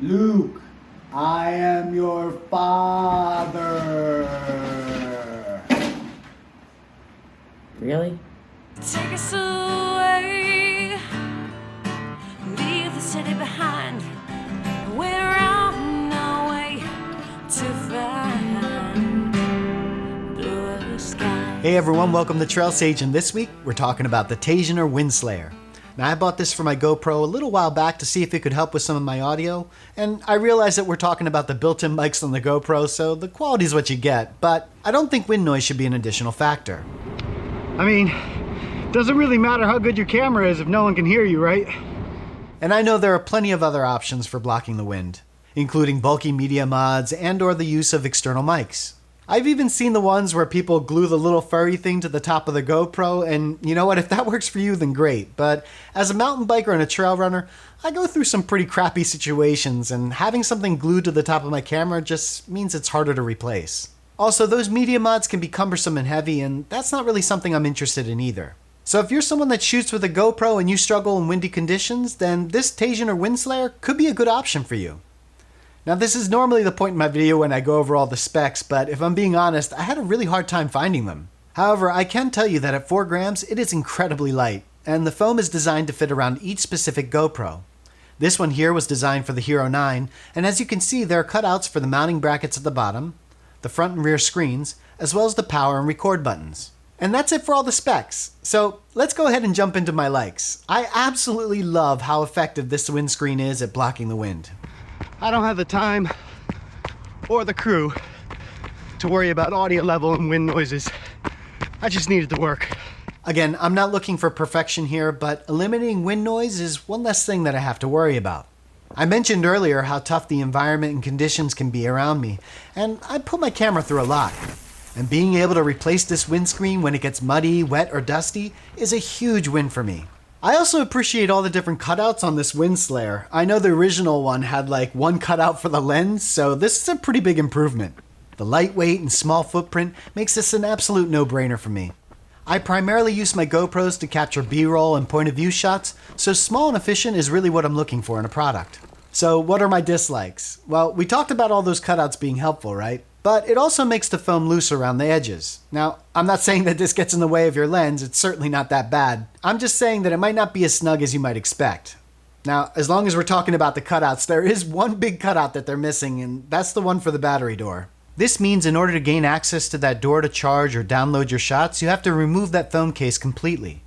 Luke, I am your father. Really? Take us away, leave the city behind. We're on our way to find blue skies. Hey everyone, welcome to Trail Sage, and this week we're talking about the Taisioner Windslayer. Now I bought this for my GoPro a little while back to see if it could help with some of my audio, and I realized that we're talking about the built-in mics on the GoPro, so the quality is what you get, but I don't think wind noise should be an additional factor. I mean, it doesn't really matter how good your camera is if no one can hear you, right? And I know there are plenty of other options for blocking the wind, including bulky media mods and or the use of external mics. I've even seen the ones where people glue the little furry thing to the top of the GoPro, and you know what, if that works for you, then great. But as a mountain biker and a trail runner, I go through some pretty crappy situations, and having something glued to the top of my camera just means it's harder to replace. Also, those media mods can be cumbersome and heavy, and that's not really something I'm interested in either. So if you're someone that shoots with a GoPro and you struggle in windy conditions, then this Taisioner Windslayer could be a good option for you. Now this is normally the point in my video when I go over all the specs, but if I'm being honest, I had a really hard time finding them. However, I can tell you that at 4 grams, it is incredibly light, and the foam is designed to fit around each specific GoPro. This one here was designed for the Hero 9, and as you can see, there are cutouts for the mounting brackets at the bottom, the front and rear screens, as well as the power and record buttons. And that's it for all the specs. So let's go ahead and jump into my likes. I absolutely love how effective this windscreen is at blocking the wind. I don't have the time or the crew to worry about audio level and wind noises. I just need it to work. Again, I'm not looking for perfection here, but eliminating wind noise is one less thing that I have to worry about. I mentioned earlier how tough the environment and conditions can be around me, and I put my camera through a lot. And being able to replace this windscreen when it gets muddy, wet, or dusty is a huge win for me. I also appreciate all the different cutouts on this Windslayer. I know the original one had like one cutout for the lens, so this is a pretty big improvement. The lightweight and small footprint makes this an absolute no-brainer for me. I primarily use my GoPros to capture B-roll and point of view shots, so small and efficient is really what I'm looking for in a product. So what are my dislikes? Well, we talked about all those cutouts being helpful, right? But it also makes the foam loose around the edges. Now, I'm not saying that this gets in the way of your lens, it's certainly not that bad. I'm just saying that it might not be as snug as you might expect. Now, as long as we're talking about the cutouts, there is one big cutout that they're missing, and that's the one for the battery door. This means in order to gain access to that door to charge or download your shots, you have to remove that foam case completely.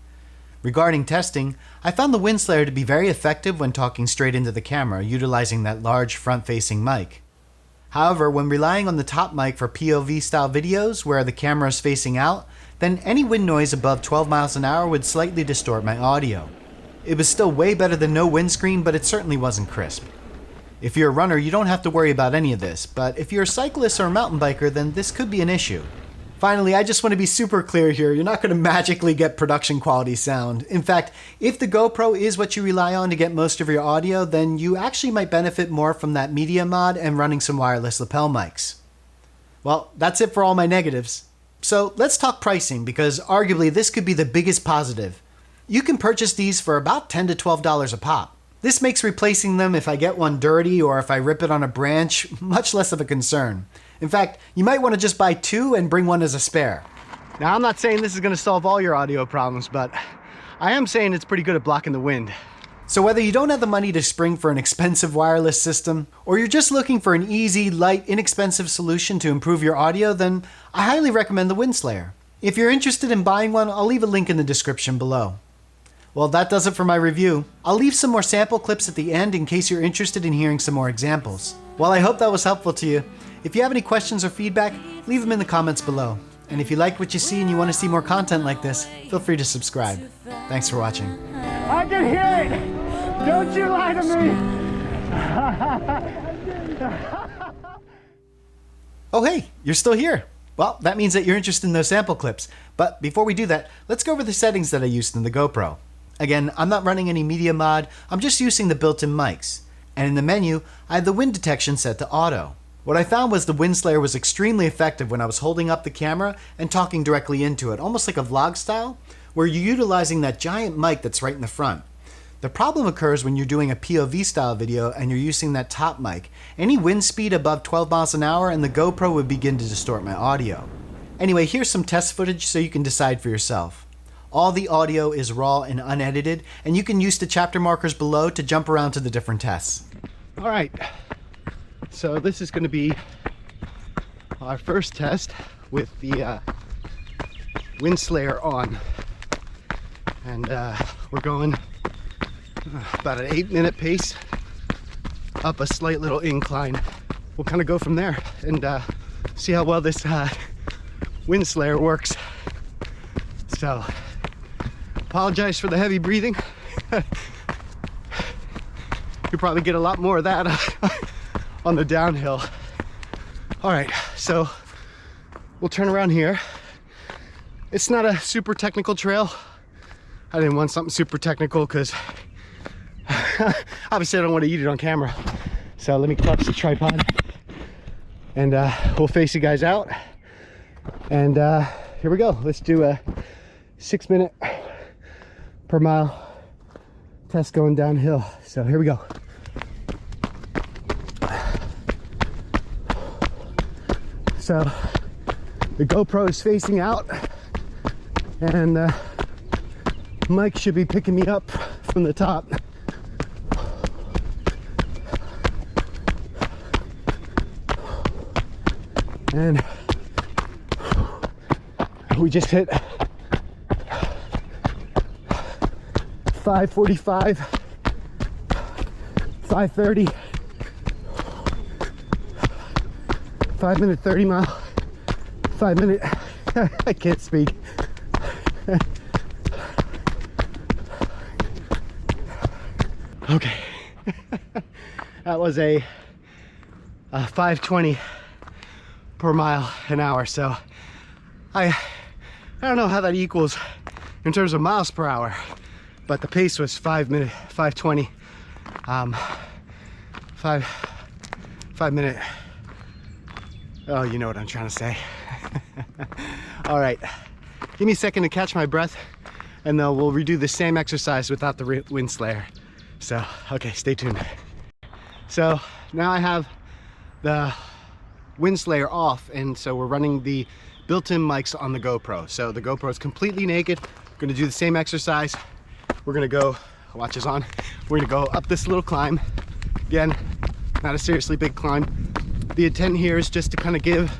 Regarding testing, I found the Windslayer to be very effective when talking straight into the camera, utilizing that large front-facing mic. However, when relying on the top mic for POV style videos where the camera is facing out, then any wind noise above 12 miles an hour would slightly distort my audio. It was still way better than no windscreen, but it certainly wasn't crisp. If you're a runner, you don't have to worry about any of this, but if you're a cyclist or a mountain biker, then this could be an issue. Finally, I just want to be super clear here, you're not going to magically get production quality sound. In fact, if the GoPro is what you rely on to get most of your audio, then you actually might benefit more from that media mod and running some wireless lapel mics. Well, that's it for all my negatives. So let's talk pricing, because arguably this could be the biggest positive. You can purchase these for about $10 to $12 a pop. This makes replacing them if I get one dirty or if I rip it on a branch much less of a concern. In fact, you might want to just buy 2 and bring one as a spare. Now, I'm not saying this is going to solve all your audio problems, but I am saying it's pretty good at blocking the wind. So whether you don't have the money to spring for an expensive wireless system, or you're just looking for an easy, light, inexpensive solution to improve your audio, then I highly recommend the Windslayer. If you're interested in buying one, I'll leave a link in the description below. Well, that does it for my review. I'll leave some more sample clips at the end in case you're interested in hearing some more examples. Well, I hope that was helpful to you. If you have any questions or feedback, leave them in the comments below. And if you like what you see and you want to see more content like this, feel free to subscribe. Thanks for watching. I can hear it! Don't you lie to me! Oh hey, you're still here. Well, that means that you're interested in those sample clips. But before we do that, let's go over the settings that I used in the GoPro. Again, I'm not running any media mod, I'm just using the built-in mics. And in the menu, I have the wind detection set to auto. What I found was the Windslayer was extremely effective when I was holding up the camera and talking directly into it, almost like a vlog style, where you're utilizing that giant mic that's right in the front. The problem occurs when you're doing a POV style video and you're using that top mic. Any wind speed above 12 miles an hour and the GoPro would begin to distort my audio. Anyway, here's some test footage so you can decide for yourself. All the audio is raw and unedited, and you can use the chapter markers below to jump around to the different tests. All right, so this is going to be our first test with the Windslayer on. And we're going about an 8-minute pace up a slight little incline. We'll kind of go from there and see how well this Windslayer works. So, apologize for the heavy breathing. You'll probably get a lot more of that on the downhill. All right, so we'll turn around here. It's not a super technical trail. I didn't want something super technical because obviously I don't want to eat it on camera. So let me clutch the tripod and we'll face you guys out. And here we go. Let's do a 6-minute per mile test going downhill. So here we go. So the GoPro is facing out and Mike should be picking me up from the top. And we just hit 5:45, 5:30, 5-minute 30 mile, 5-minute, I can't speak. Okay, that was a 5:20 per mile an hour. So I don't know how that equals in terms of miles per hour, but the pace was 5:20, 5-minute. Oh, you know what I'm trying to say. All right, give me a second to catch my breath, and then we'll redo the same exercise without the Windslayer. So, okay, stay tuned. So now I have the Windslayer off, and so we're running the built-in mics on the GoPro. So the GoPro is completely naked. We're gonna do the same exercise. We're gonna go, watch is on. We're gonna go up this little climb. Again, not a seriously big climb. The intent here is just to kind of give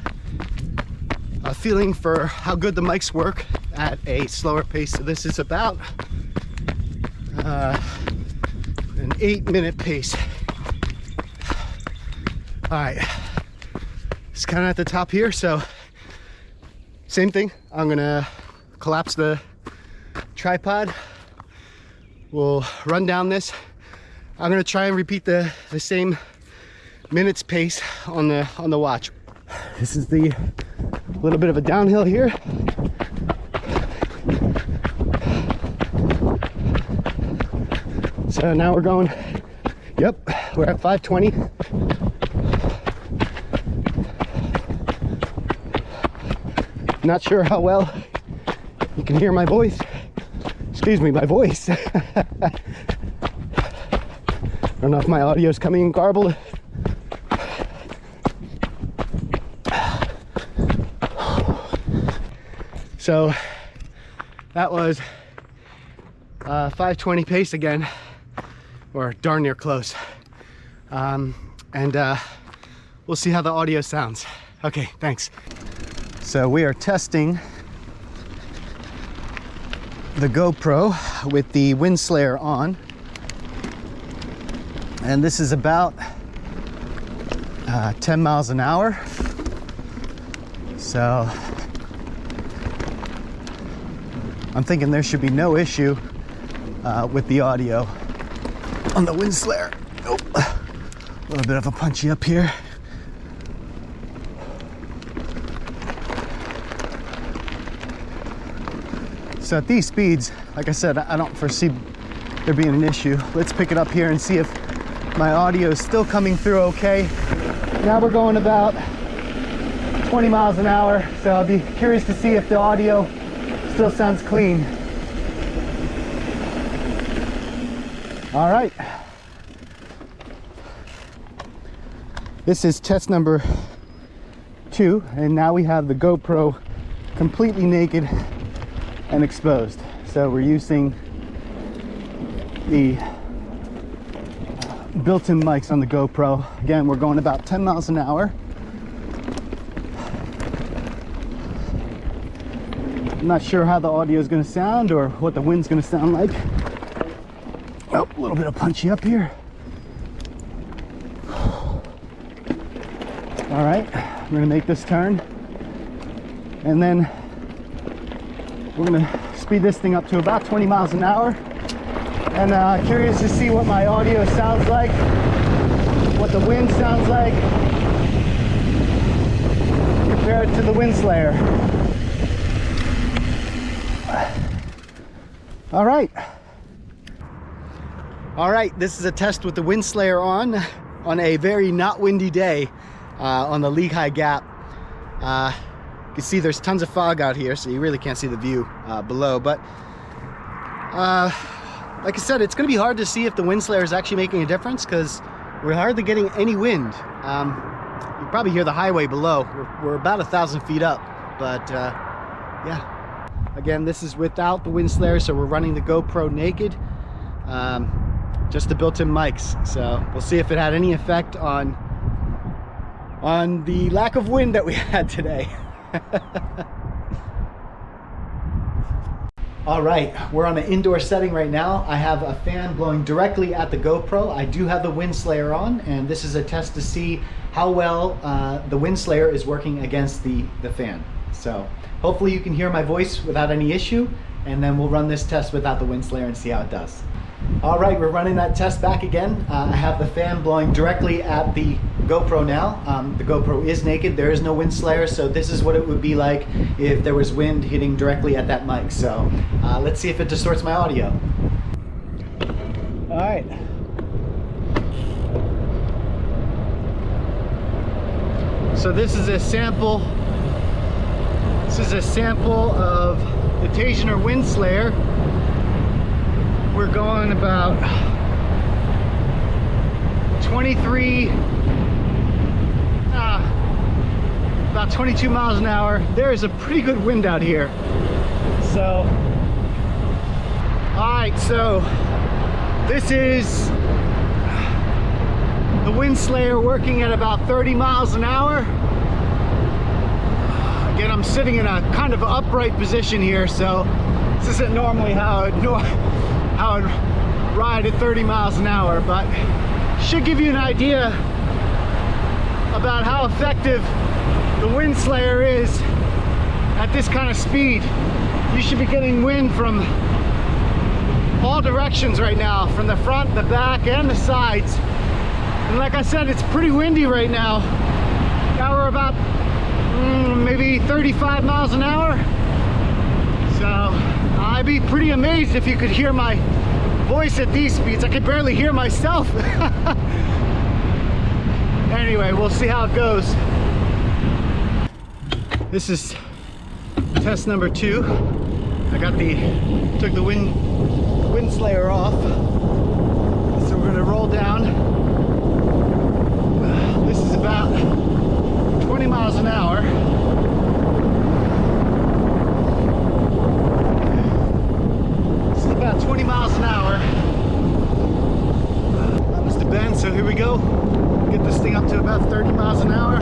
a feeling for how good the mics work at a slower pace. So this is about an 8-minute pace. All right, it's kind of at the top here, so same thing. I'm gonna collapse the tripod. We'll run down this. I'm gonna try and repeat the same minutes pace on the watch. This is the little bit of a downhill here. So now we're going, yep, we're at 5:20. Not sure how well you can hear my voice. Excuse me, my voice. I don't know if my audio is coming in garbled. So that was 5:20 pace again, or darn near close. And we'll see how the audio sounds. Okay, thanks. So we are testing the GoPro with the Windslayer on. And this is about 10 miles an hour. So I'm thinking there should be no issue with the audio on the Windslayer. Oh, a little bit of a punchy up here. So at these speeds, like I said, I don't foresee there being an issue. Let's pick it up here and see if my audio is still coming through okay. Now we're going about 20 miles an hour, so I'll be curious to see if the audio still sounds clean. All right. This is test number 2, and now we have the GoPro completely naked and exposed. So we're using the built-in mics on the GoPro. Again, we're going about 10 miles an hour. I'm not sure how the audio is going to sound or what the wind's going to sound like. Oh, a little bit of punchy up here. All right, we're going to make this turn, and then we're going to speed this thing up to about 20 miles an hour. And curious to see what my audio sounds like, what the wind sounds like compared to the Windslayer. All right, this is a test with the Windslayer on a very not windy day on the Lehigh Gap. You can see there's tons of fog out here, so you really can't see the view below, but like I said, it's going to be hard to see if the Windslayer is actually making a difference because we're hardly getting any wind. You probably hear the highway below. We're about 1,000 feet up, but yeah. Again, this is without the Windslayer, so we're running the GoPro naked. Just the built-in mics. So we'll see if it had any effect on the lack of wind that we had today. All right, we're on an indoor setting right now. I have a fan blowing directly at the GoPro. I do have the Windslayer on, and this is a test to see how well the Windslayer is working against the fan. So hopefully you can hear my voice without any issue, and then we'll run this test without the Windslayer and see how it does. All right, we're running that test back again. I have the fan blowing directly at the GoPro now. The GoPro is naked, there is no Windslayer, so this is what it would be like if there was wind hitting directly at that mic. So let's see if it distorts my audio. All right. So this is a sample. This is a sample of the Taisioner Windslayer. We're going about 22 miles an hour. There is a pretty good wind out here. So, all right, so this is the Windslayer working at about 30 miles an hour. Again, I'm sitting in a kind of upright position here, so this isn't normally how I'd ride at 30 miles an hour, but should give you an idea about how effective the Windslayer is at this kind of speed. You should be getting wind from all directions right now, from the front, the back, and the sides. And like I said, it's pretty windy right now. Now we're about maybe 35 miles an hour. So I'd be pretty amazed if you could hear my voice at these speeds. I could barely hear myself. Anyway, we'll see how it goes. This is test number 2. I took the Windslayer off. So we're gonna roll down. This is about 20 miles an hour. This is about 20 miles an hour. That must have been, so here we go. Get this thing up to about 30 miles an hour.